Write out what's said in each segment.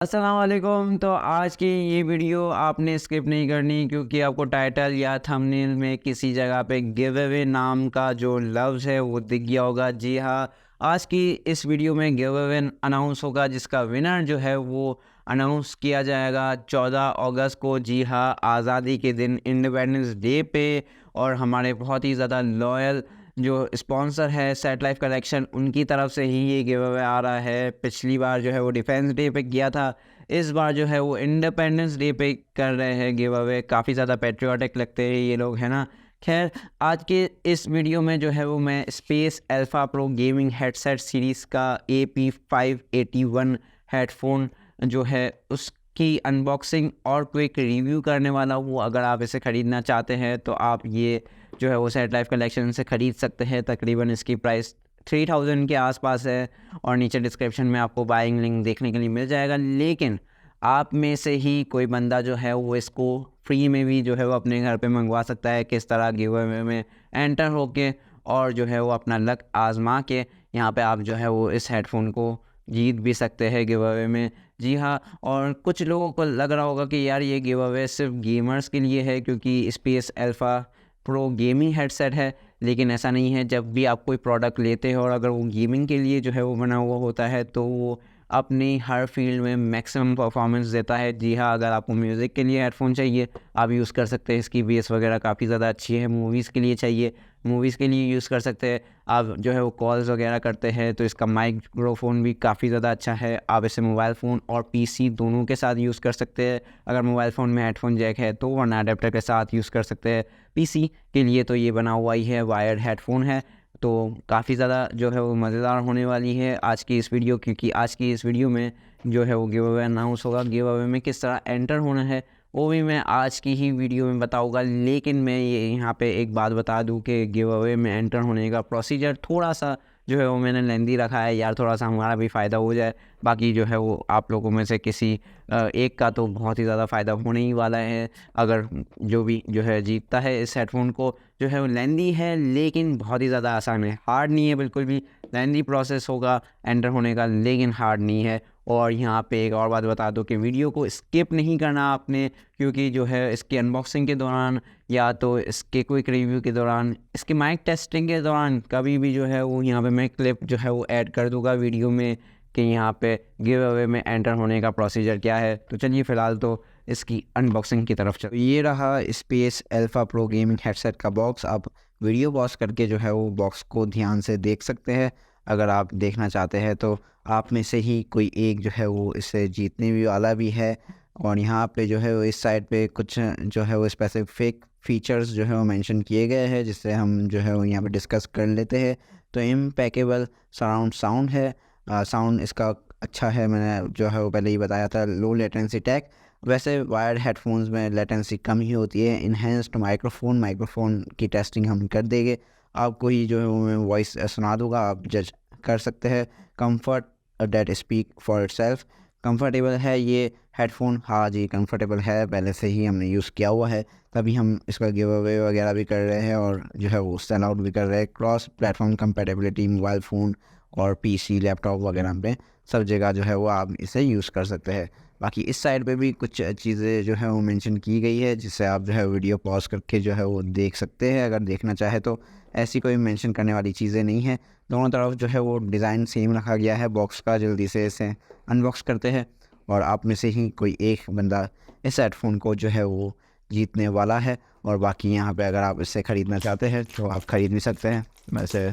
अस्सलाम वालेकुम। तो आज की ये वीडियो आपने स्किप नहीं करनी क्योंकि आपको टाइटल या थंबनेल में किसी जगह पे गिव अवे नाम का जो लफ्ज़ है वो दिख गया होगा। जी हाँ, आज की इस वीडियो में गिव अवे अनाउंस होगा जिसका विनर जो है वो अनाउंस किया जाएगा 14 अगस्त को। जी हाँ, आज़ादी के दिन इंडिपेंडेंस डे पे। और हमारे बहुत ही ज़्यादा लॉयल जो स्पॉन्सर है सेट लाइफ कलेक्शन, उनकी तरफ से ही ये गिव अवे आ रहा है। पिछली बार जो है वो डिफेंस डे पे किया था, इस बार जो है वो इंडिपेंडेंस डे पे कर रहे हैं गिव अवे। काफ़ी ज़्यादा पेट्रियाटिक लगते हैं ये लोग, है ना। खैर, आज के इस वीडियो में जो है वो मैं space alpha pro gaming headset series का AP581 हेडफोन जो है उसकी अनबॉक्सिंग और क्विक रिव्यू करने वाला हूँ। अगर आप इसे ख़रीदना चाहते हैं तो आप ये जो है वो सेट लाइफ कलेक्शन से ख़रीद सकते हैं। तकरीबन इसकी प्राइस 3000 के आसपास है और नीचे डिस्क्रिप्शन में आपको बाइंग लिंक देखने के लिए मिल जाएगा। लेकिन आप में से ही कोई बंदा जो है वो इसको फ्री में भी जो है वो अपने घर पे मंगवा सकता है। किस तरह गिव अवे में एंटर होके और जो है वो अपना लक आजमा के यहाँ पे आप जो है वो इस हेडफोन को जीत भी सकते हैं गिव अवे में। जी हाँ, और कुछ लोगों को लग रहा होगा कि यार ये गिव अवे सिर्फ गेमर्स के लिए है क्योंकि space alpha pro gaming headset है, लेकिन ऐसा नहीं है। जब भी आप कोई प्रोडक्ट लेते हो और अगर वो गेमिंग के लिए जो है वो बना हुआ होता है तो वो अपनी हर फील्ड में मैक्सिमम परफॉर्मेंस देता है। जी हाँ, अगर आपको म्यूज़िक के लिए हेडफोन चाहिए आप यूज़ कर सकते हैं, इसकी बेस वगैरह काफ़ी ज़्यादा अच्छी है। मूवीज़ के लिए चाहिए, मूवीज़ के लिए यूज़ कर सकते हैं। आप जो है वो कॉल्स वगैरह करते हैं तो इसका माइक्रोफोन भी काफ़ी ज़्यादा अच्छा है। आप इसे मोबाइल फ़ोन और पीसी दोनों के साथ यूज़ कर सकते हैं। अगर मोबाइल फ़ोन में हेडफोन जैक है तो वरना अडेप्टर के साथ यूज़ कर सकते हैं। पीसी के लिए तो ये बना हुआ ही है, वायर्ड हेडफोन है। तो काफ़ी ज़्यादा जो है वो मज़ेदार होने वाली है आज की इस वीडियो, क्योंकि आज की इस वीडियो में जो है वो गिव अवे अनाउंस होगा। गिव अवे में किस तरह एंटर होना है वो भी मैं आज की ही वीडियो में बताऊंगा। लेकिन मैं ये यहाँ पे एक बात बता दूं कि गिव अवे में एंटर होने का प्रोसीजर थोड़ा सा जो है वो मैंने लेंदी रखा है यार, थोड़ा सा हमारा भी फ़ायदा हो जाए। बाकी जो है वो आप लोगों में से किसी एक का तो बहुत ही ज़्यादा फ़ायदा होने ही वाला है। अगर जो भी जो है जीतता है इस हेडफोन को, जो है वो लेंदी है लेकिन बहुत ही ज़्यादा आसान है, हार्ड नहीं है बिल्कुल भी। लेंदी प्रोसेस होगा एंटर होने का लेकिन हार्ड नहीं है। और यहाँ पे एक और बात बता दो कि वीडियो को स्किप नहीं करना आपने, क्योंकि जो है इसकी अनबॉक्सिंग के दौरान या तो इसके क्विक रिव्यू के दौरान, इसके माइक टेस्टिंग के दौरान कभी भी जो है वो यहाँ पे मैं क्लिप जो है वो ऐड कर दूंगा वीडियो में कि यहाँ पे गिव अवे में एंटर होने का प्रोसीजर क्या है। तो चलिए फ़िलहाल तो इसकी अनबॉक्सिंग की तरफ चलो। ये रहा space alpha pro gaming headset का बॉक्स। आप वीडियो पॉज करके जो है वो बॉक्स को ध्यान से देख सकते हैं अगर आप देखना चाहते हैं। तो आप में से ही कोई एक जो है वो इसे जीतने भी वाला भी है। और यहाँ पे जो है वो इस साइड पे कुछ जो है वो स्पेसिफिक फीचर्स जो है वो मेंशन किए गए हैं जिससे हम जो है वो यहाँ पे डिस्कस कर लेते हैं। तो इम्पेकेबल सराउंड साउंड है, साउंड इसका अच्छा है। मैंने जो है वो पहले ही बताया था। लो लेटेंसी टैक, वैसे वायर्ड हेडफोन्स में लेटेंसी कम ही होती है। इन्हेंस्ड माइक्रोफोन की टेस्टिंग हम कर देंगे, आपको ही जो है वो मैं वॉइस सुना दूंगा, आप जज कर सकते हैं। Comfort that speak for itself, comfortable है ये हेडफोन। हाँ जी, कंफर्टेबल है, पहले से ही हमने यूज़ किया हुआ है, तभी हम इसका गिव अवे वगैरह भी कर रहे हैं और जो है वो सेल आउट भी कर रहे हैं। Cross platform compatibility, mobile phone और पीसी लैपटॉप वगैरह पे सब जगह जो है वो आप इसे यूज़ कर सकते हैं। बाकी इस साइड पे भी कुछ चीज़ें जो है वो मेंशन की गई है जिससे आप जो है वीडियो पॉज करके जो है वो देख सकते हैं अगर देखना चाहे तो। ऐसी कोई मेंशन करने वाली चीज़ें नहीं है। दोनों तरफ जो है वो डिज़ाइन सेम रखा गया है बॉक्स का। जल्दी से इसे अनबॉक्स करते हैं और आप में से ही कोई एक बंदा इस हेडफोन को जो है वो जीतने वाला है। और बाकी यहाँ पे अगर आप इसे ख़रीदना चाहते हैं तो आप ख़रीद भी सकते हैं। वैसे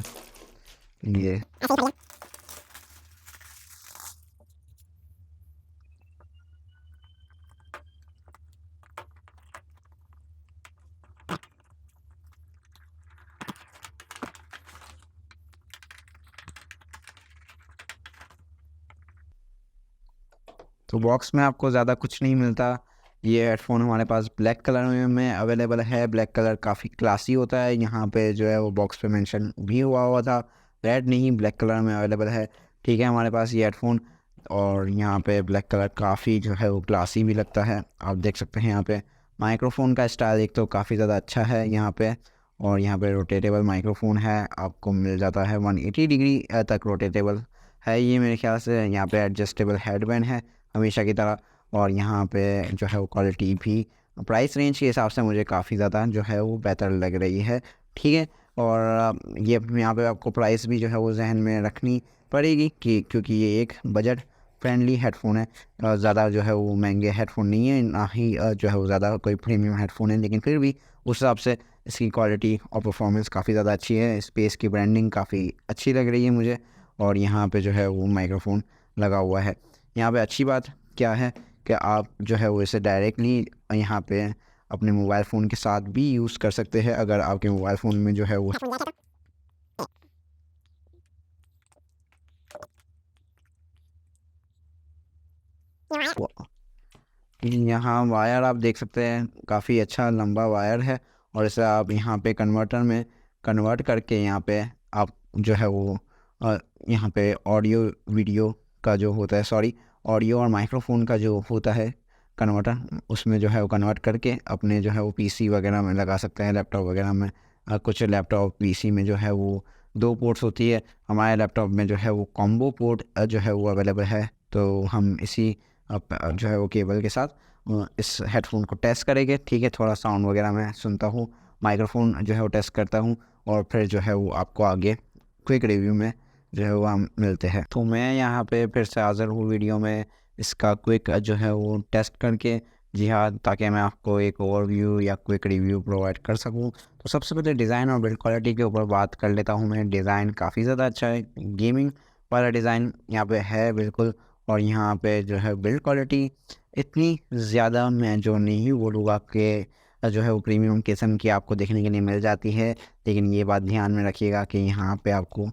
ये तो बॉक्स में आपको ज़्यादा कुछ नहीं मिलता। ये हेडफोन हमारे पास ब्लैक कलर में अवेलेबल है। ब्लैक कलर काफ़ी क्लासी होता है, यहाँ पे जो है वो बॉक्स पे मेंशन भी हुआ हुआ था। रेड नहीं, ब्लैक कलर में अवेलेबल है। ठीक है, हमारे पास ये हेडफोन और यहाँ पे ब्लैक कलर काफ़ी जो है वो क्लासी भी लगता है। आप देख सकते हैं यहाँ पे माइक्रोफोन का स्टाइल एक तो काफ़ी ज़्यादा अच्छा है यहाँ पे। और यहाँ पे रोटेटेबल माइक्रोफोन है, आपको मिल जाता है 180 डिग्री तक रोटेटेबल है ये मेरे ख्याल से। यहाँ पे एडजस्टेबल हेडबैंड है, हमेशा की तरह। और यहाँ पे जो है वो क्वालिटी भी प्राइस रेंज के हिसाब से मुझे काफ़ी ज़्यादा जो है वो बेहतर लग रही है, ठीक है। और ये यहाँ पे आपको प्राइस भी जो है वो जहन में रखनी पड़ेगी कि क्योंकि ये एक बजट फ्रेंडली हेडफोन है, ज़्यादा जो है वो महंगे हेडफोन नहीं है, ना ही जो है वो ज़्यादा कोई प्रीमियम हेडफोन है, लेकिन फिर भी उस हिसाब से इसकी क्वालिटी और परफॉर्मेंस काफ़ी ज़्यादा अच्छी है। स्पेस की ब्रांडिंग काफ़ी अच्छी लग रही है मुझे। और यहाँ पे जो है वो माइक्रोफोन लगा हुआ है। यहाँ पे अच्छी बात क्या है कि आप जो है वो इसे डायरेक्टली यहाँ पे अपने मोबाइल फ़ोन के साथ भी यूज़ कर सकते हैं, अगर आपके मोबाइल फ़ोन में जो है वो यहाँ वायर आप देख सकते हैं, काफ़ी अच्छा लंबा वायर है। और इसे आप यहाँ पे कन्वर्टर में कन्वर्ट करके यहाँ पे आप जो है वो यहाँ पे ऑडियो वीडियो का जो होता है, सॉरी, ऑडियो और माइक्रोफोन का जो होता है कन्वर्टर, उसमें जो है वो कन्वर्ट करके अपने जो है वो पीसी वगैरह में लगा सकते हैं, लैपटॉप वगैरह में। कुछ लैपटॉप पीसी में जो है वो 2 पोर्ट्स होती है, हमारे लैपटॉप में जो है वो कॉम्बो पोर्ट जो है वो अवेलेबल है। तो हम इसी जो है वो केबल के साथ इस हेडफोन को टेस्ट करेंगे, ठीक है। थोड़ा साउंड वगैरह मैं सुनता हूँ, माइक्रोफोन जो है वो टेस्ट करता हूँ, और फिर जो है वो आपको आगे क्विक रिव्यू में जो है वो हम मिलते हैं। तो मैं यहाँ पे फिर से हाज़िर हूँ वीडियो में इसका क्विक जो है वो टेस्ट करके, जी हाँ, ताकि मैं आपको एक ओवरव्यू या क्विक रिव्यू प्रोवाइड कर सकूँ। तो सबसे पहले डिज़ाइन और बिल्ड क्वालिटी के ऊपर बात कर लेता हूँ मैं। डिज़ाइन काफ़ी ज़्यादा अच्छा है, गेमिंग वाला डिज़ाइन यहाँ पे है बिल्कुल। और यहाँ पे जो है बिल्ड क्वालिटी इतनी ज़्यादा मैं जो नहीं बोलूँगा कि जो है वो प्रीमियम किस्म की आपको देखने के लिए मिल जाती है, लेकिन ये बात ध्यान में रखिएगा कि यहाँ पे आपको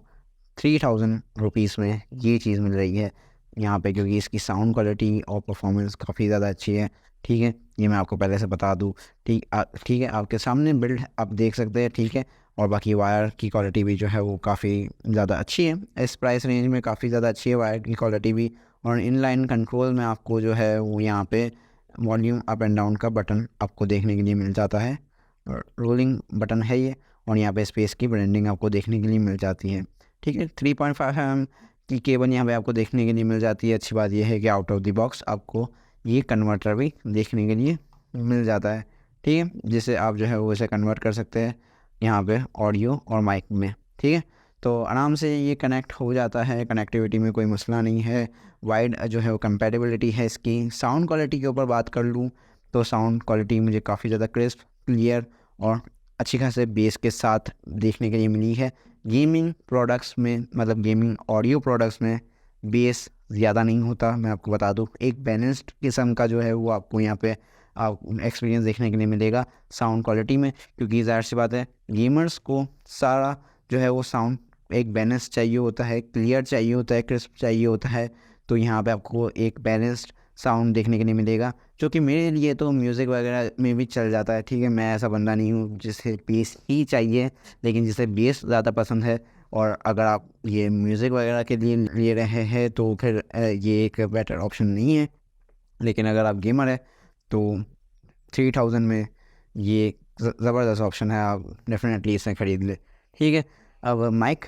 3000 रुपीज़ में ये चीज़ मिल रही है यहाँ पे, क्योंकि इसकी साउंड क्वालिटी और परफॉर्मेंस काफ़ी ज़्यादा अच्छी है, ठीक है। ये मैं आपको पहले से बता दूँ, ठीक है, आपके सामने बिल्ड आप देख सकते हैं, ठीक है। और बाकी वायर की क्वालिटी भी जो है वो काफ़ी ज़्यादा अच्छी है, इस प्राइस रेंज में काफ़ी ज़्यादा अच्छी है वायर की क्वालिटी भी। और इनलाइन कंट्रोल में आपको जो है वो यहाँ पे वॉल्यूम अप एंड डाउन का बटन आपको देखने के लिए मिल जाता है, और रोलिंग बटन है ये। और यहाँ पे स्पेस की ब्रांडिंग आपको देखने के लिए मिल जाती है, ठीक है। 3.5 mm की केबल यहाँ पे आपको देखने के लिए मिल जाती है। अच्छी बात यह है कि आउट ऑफ द बॉक्स आपको ये कन्वर्टर भी देखने के लिए मिल जाता है, ठीक है, जिससे आप जो है वो इसे कन्वर्ट कर सकते हैं यहाँ पे ऑडियो और माइक में, ठीक है। तो आराम से ये कनेक्ट हो जाता है, कनेक्टिविटी में कोई मसला नहीं है। वाइड जो है वो कंपैटिबिलिटी है इसकी। साउंड क्वालिटी के ऊपर बात कर लूँ तो साउंड क्वालिटी मुझे काफ़ी ज़्यादा क्रिस्प, क्लियर और अच्छी खासे बेस के साथ देखने के लिए मिली है। गेमिंग प्रोडक्ट्स में, मतलब गेमिंग ऑडियो प्रोडक्ट्स में बेस ज़्यादा नहीं होता, मैं आपको बता दूँ। एक बैलेंस्ड किस्म का जो है वो आपको यहाँ पे आप एक्सपीरियंस देखने के लिए मिलेगा साउंड क्वालिटी में, क्योंकि ज़ाहिर सी बात है गेमर्स को सारा जो है वो साउंड एक बैलेंस चाहिए होता है, क्लियर चाहिए होता है, क्रिस्प चाहिए होता है। तो यहाँ पे आपको एक बैलेंस्ड साउंड देखने के लिए मिलेगा, जो कि मेरे लिए तो म्यूज़िक वगैरह में भी चल जाता है, ठीक है। मैं ऐसा बंदा नहीं हूँ जिसे बेस ही चाहिए, लेकिन जिसे बेस ज़्यादा पसंद है। और अगर आप ये म्यूज़िक वगैरह के लिए ले रहे हैं तो फिर ये एक बेटर ऑप्शन नहीं है। लेकिन अगर आप गेमर है तो 3000 में ये ज़बरदस्त ऑप्शन है, आप डेफिनेटली इसे ख़रीद ले, ठीक है। अब माइक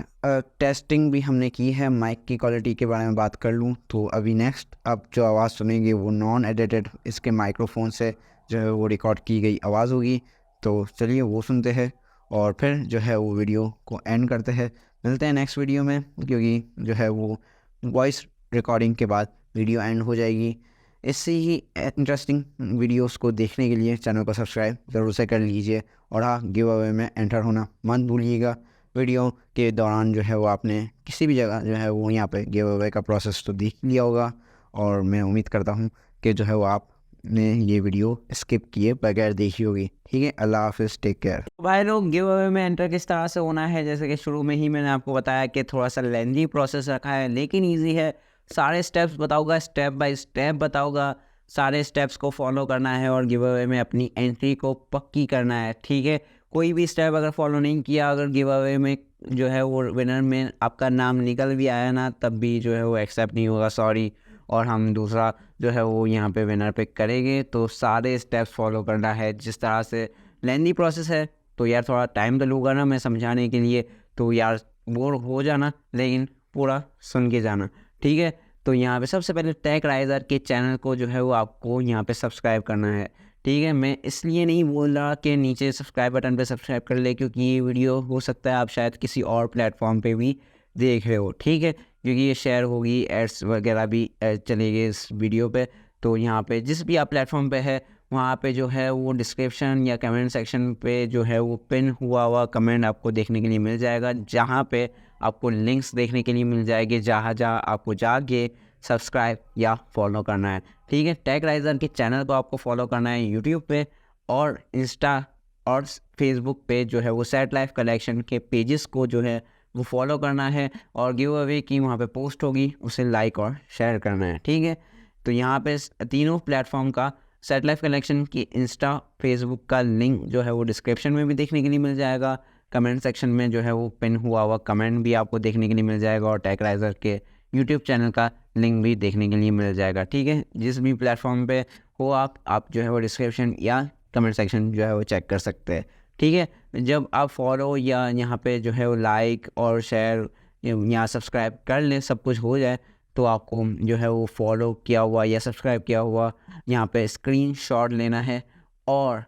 टेस्टिंग भी हमने की है। माइक की क्वालिटी के बारे में बात कर लूँ तो अभी नेक्स्ट आप जो आवाज़ सुनेंगे वो नॉन एडिटेड इसके माइक्रोफोन से जो है वो रिकॉर्ड की गई आवाज़ होगी। तो चलिए वो सुनते हैं और फिर जो है वो वीडियो को एंड करते हैं। मिलते हैं नेक्स्ट वीडियो में, क्योंकि जो है वो वॉइस रिकॉर्डिंग के बाद वीडियो एंड हो जाएगी। इससे ही इंटरेस्टिंग वीडियोस को देखने के लिए चैनल को सब्सक्राइब ज़रूर से कर लीजिए। और हाँ, गिव अवे में एंटर होना मत भूलिएगा। वीडियो के दौरान जो है वो आपने किसी भी जगह जो है वो यहाँ पे गिव अवे का प्रोसेस तो देख लिया होगा, और मैं उम्मीद करता हूँ कि जो है वो आपने ये वीडियो स्किप किए बगैर देखी होगी, ठीक है। अल्लाह हाफिज़, टेक केयर। तो भाई लोग, गिव अवे में एंटर किस तरह से होना है, जैसे कि शुरू में ही मैंने आपको बताया कि थोड़ा सा लेंथी प्रोसेस रखा है, लेकिन ईजी है। सारे स्टेप्स बताऊंगा, स्टेप बाय स्टेप बताऊंगा। सारे स्टेप्स को फॉलो करना है और गिव अवे में अपनी एंट्री को पक्की करना है, ठीक है। कोई भी स्टेप अगर फॉलो नहीं किया, अगर गिव अवे में जो है वो विनर में आपका नाम निकल भी आया ना, तब भी जो है वो एक्सेप्ट नहीं होगा, सॉरी। और हम दूसरा जो है वो यहाँ पे विनर पिक करेंगे। तो सारे स्टेप्स फॉलो करना है। जिस तरह से लेंदी प्रोसेस है, तो यार थोड़ा टाइम तो लूँगा ना मैं समझाने के लिए, तो यार बोर हो जाना, लेकिन पूरा सुन के जाना, ठीक है। तो यहाँ पे सबसे पहले टेकराइज़र के चैनल को जो है वो आपको यहाँ पे सब्सक्राइब करना है, ठीक है। मैं इसलिए नहीं बोल रहा कि नीचे सब्सक्राइब बटन पे सब्सक्राइब कर ले, क्योंकि ये वीडियो हो सकता है आप शायद किसी और प्लेटफॉर्म पे भी देख रहे हो, ठीक है, क्योंकि ये शेयर होगी, एड्स वगैरह भी चलेंगे इस वीडियो पे। तो यहाँ पे जिस भी आप प्लेटफॉर्म पे है वहाँ पे जो है वो डिस्क्रिप्शन या कमेंट सेक्शन पे जो है वो पिन हुआ कमेंट आपको देखने के लिए मिल जाएगा, जहाँ पे आपको लिंक्स देखने के लिए मिल जाएगी, जहाँ जहाँ आपको जाके सब्सक्राइब या फॉलो करना है, ठीक है। टेकराइज़र के चैनल को आपको फॉलो करना है यूट्यूब पे, और इंस्टा और फेसबुक पे जो है वो सेट लाइफ कलेक्शन के पेजेस को जो है वो फॉलो करना है, और गिव अवे की वहाँ पे पोस्ट होगी उसे लाइक और शेयर करना है, ठीक है। तो यहाँ पे तीनों प्लेटफॉर्म का सेट लाइफ कलेक्शन की इंस्टा फेसबुक का लिंक जो है वो डिस्क्रिप्शन में भी देखने के लिए मिल जाएगा, कमेंट सेक्शन में जो है वो पिन हुआ कमेंट भी आपको देखने के लिए मिल जाएगा, और टेकराइज़र के यूट्यूब चैनल का लिंक भी देखने के लिए मिल जाएगा, ठीक है। जिस भी प्लेटफॉर्म पे हो आप जो है वो डिस्क्रिप्शन या कमेंट सेक्शन जो है वो चेक कर सकते हैं, ठीक है। जब आप फॉलो या यहाँ पे जो है वो लाइक और शेयर या सब्सक्राइब कर लें, सब कुछ हो जाए, तो आपको जो है वो फॉलो किया हुआ या सब्सक्राइब किया हुआ यहाँ पे स्क्रीनशॉट लेना है, और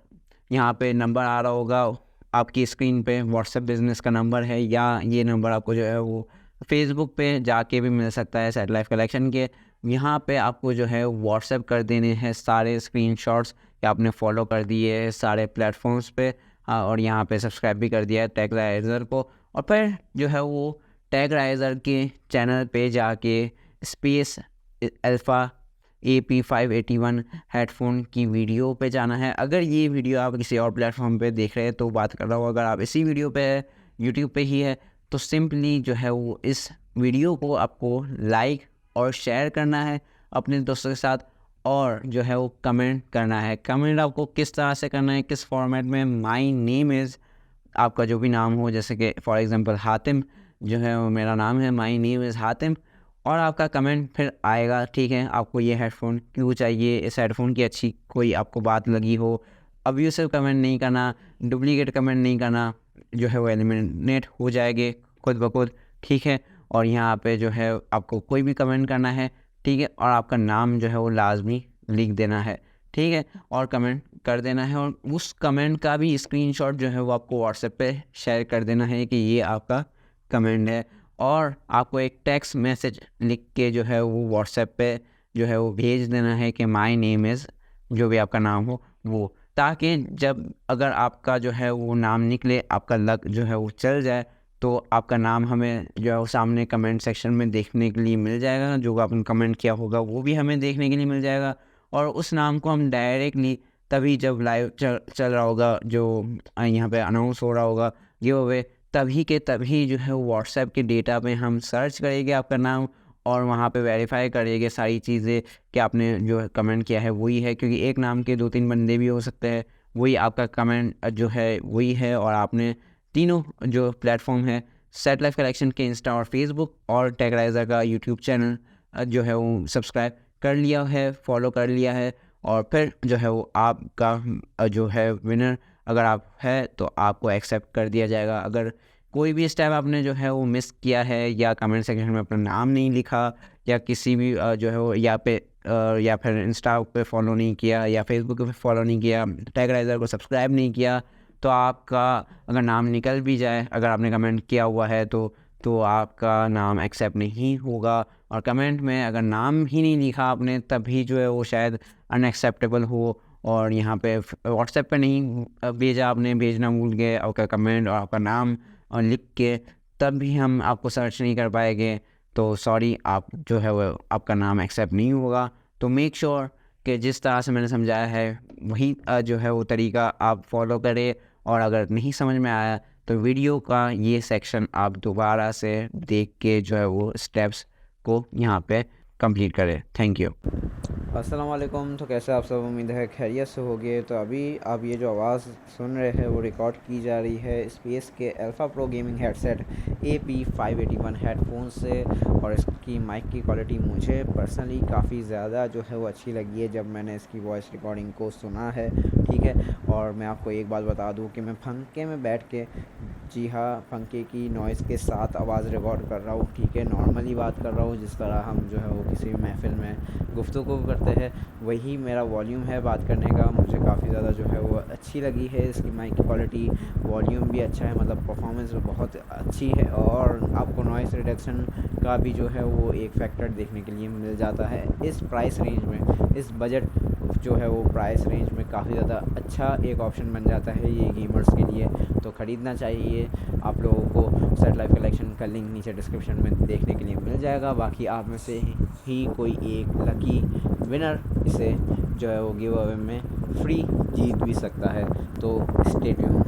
यहाँ पे नंबर आ रहा होगा आपकी स्क्रीन पे, व्हाट्सएप बिजनेस का नंबर है, या ये नंबर आपको जो है वो फेसबुक पे जाके भी मिल सकता है सेट लाइफ कलेक्शन के। यहाँ पे आपको जो है व्हाट्सएप कर देने हैं सारे स्क्रीनशॉट्स कि आपने फॉलो कर दिए हैं सारे प्लेटफॉर्म्स पे, हाँ, और यहाँ पे सब्सक्राइब भी कर दिया है टेकराइज़र को, और फिर जो है वो टेकराइज़र के चैनल पे जाके स्पेस अल्फ़ा AP581 हेडफोन की वीडियो पे जाना है। अगर ये वीडियो आप किसी और प्लेटफॉर्म पे देख रहे हैं तो बात कर रहा हूँ, अगर आप इसी वीडियो पे है, यूट्यूब पे ही है, तो सिंपली जो है वो इस वीडियो को आपको लाइक और शेयर करना है अपने दोस्तों के साथ, और जो है वो कमेंट करना है। कमेंट आपको किस तरह से करना है, किस फॉर्मेट में, माई नेम इज़ आपका जो भी नाम हो, जैसे कि फॉर एग्जांपल हातिम जो है वो मेरा नाम है, माई नेम इज़ हातिम, और आपका कमेंट फिर आएगा, ठीक है। आपको ये हेडफोन क्यों चाहिए, इस हेडफोन की अच्छी कोई आपको बात लगी हो, अब्यूसिव कमेंट नहीं करना, डुप्लीकेट कमेंट नहीं करना, जो है वो एलिमिनेट हो जाएंगे खुद ब खुद, ठीक है। और यहाँ पे जो है आपको कोई भी कमेंट करना है, ठीक है, और आपका नाम जो है वो लाजमी लिख देना है, ठीक है, और कमेंट कर देना है, और उस कमेंट का भी स्क्रीनशॉट जो है वो आपको व्हाट्सएप पे शेयर कर देना है कि ये आपका कमेंट है, और आपको एक टेक्स्ट मैसेज लिख के जो है वो व्हाट्सएप पे जो है वो भेज देना है कि माय नेम इज़, जो भी आपका नाम हो वो, ताकि जब अगर आपका जो है वो नाम निकले, आपका लक जो है वो चल जाए, तो आपका नाम हमें जो है वो सामने कमेंट सेक्शन में देखने के लिए मिल जाएगा, जो आपने कमेंट किया होगा वो भी हमें देखने के लिए मिल जाएगा, और उस नाम को हम डायरेक्टली तभी जब लाइव चल रहा होगा, जो यहाँ पे अनाउंस हो रहा होगा गिव अवे, तभी के तभी जो है व्हाट्सएप के डेटा पे हम सर्च करेंगे आपका नाम, और वहाँ पे वेरीफाई करेंगे सारी चीज़ें कि आपने जो कमेंट किया है वही है, क्योंकि एक नाम के 2-3 बंदे भी हो सकते हैं, वही आपका कमेंट जो है वही है, और आपने तीनों जो प्लेटफॉर्म है सेट लाइफ कलेक्शन के इंस्टा और फेसबुक और टेकराइज़र का यूट्यूब चैनल जो है वो सब्सक्राइब कर लिया है, फॉलो कर लिया है, और फिर जो है वो आपका जो है विनर अगर आप है तो आपको एक्सेप्ट कर दिया जाएगा। अगर कोई भी स्टेप आपने जो है वो मिस किया है, या कमेंट सेक्शन में अपना नाम नहीं लिखा, या किसी भी जो है वो या फिर इंस्टा पे फॉलो नहीं किया, या फेसबुक पे फॉलो नहीं किया, टेकराइज़र को सब्सक्राइब नहीं किया, तो आपका अगर नाम निकल भी जाए, अगर आपने कमेंट किया हुआ है तो आपका नाम एक्सेप्ट नहीं होगा, और कमेंट में अगर नाम ही नहीं लिखा आपने तभी जो है वो शायद अनएक्सेप्टेबल हो, और यहाँ पे व्हाट्सएप पे नहीं भेजा, आपने भेजना भूल गए आपका कमेंट और आपका नाम और लिख के, तब भी हम आपको सर्च नहीं कर पाएंगे, तो सॉरी, आप जो है वो आपका नाम एक्सेप्ट नहीं होगा। तो मेक श्योर कि जिस तरह से मैंने समझाया है वही जो है वो तरीका आप फॉलो करें, और अगर नहीं समझ में आया तो वीडियो का ये सेक्शन आप दोबारा से देख के जो है वो स्टेप्स को यहाँ पे कंप्लीट करें। Thank you. अस्सलाम वालेकुम। तो कैसे आप सब, उम्मीद है खैरियत से होगे। तो अभी आप ये जो आवाज़ सुन रहे हैं वो रिकॉर्ड की जा रही है स्पेस के alpha pro gaming headset AP581 headphone से, और इसकी माइक की क्वालिटी मुझे पर्सनली काफ़ी ज़्यादा जो है वो अच्छी लगी है जब मैंने इसकी वॉइस रिकॉर्डिंग को सुना है, ठीक है। और मैं आपको एक बात बता दूं कि मैं पंखे में बैठ के जी हाँ, पंखे की नॉइज़ के साथ आवाज़ रिकॉर्ड कर रहा हूँ, ठीक है। नॉर्मली बात कर रहा हूँ जिस तरह हम जो है वो किसी महफ़िल में गुफ्तगू करते हैं, वही मेरा वॉल्यूम है बात करने का। मुझे काफ़ी ज़्यादा जो है वो अच्छी लगी है इसकी माइक की क्वालिटी, वॉल्यूम भी अच्छा है, मतलब परफॉर्मेंस बहुत अच्छी है। और आपको नॉइज़ रिडक्शन का भी जो है वो एक फैक्टर देखने के लिए मिल जाता है इस प्राइस रेंज में। इस बजट जो है वो प्राइस रेंज में काफ़ी ज़्यादा अच्छा एक ऑप्शन बन जाता है ये गेमर्स के लिए, तो ख़रीदना चाहिए आप लोगों को। सेट लाइफ कलेक्शन का लिंक नीचे डिस्क्रिप्शन में देखने के लिए मिल जाएगा। बाकी आप में से ही कोई एक लकी विनर इसे जो है वो गिव अवे में फ्री जीत भी सकता है, तो स्टे ट्यून।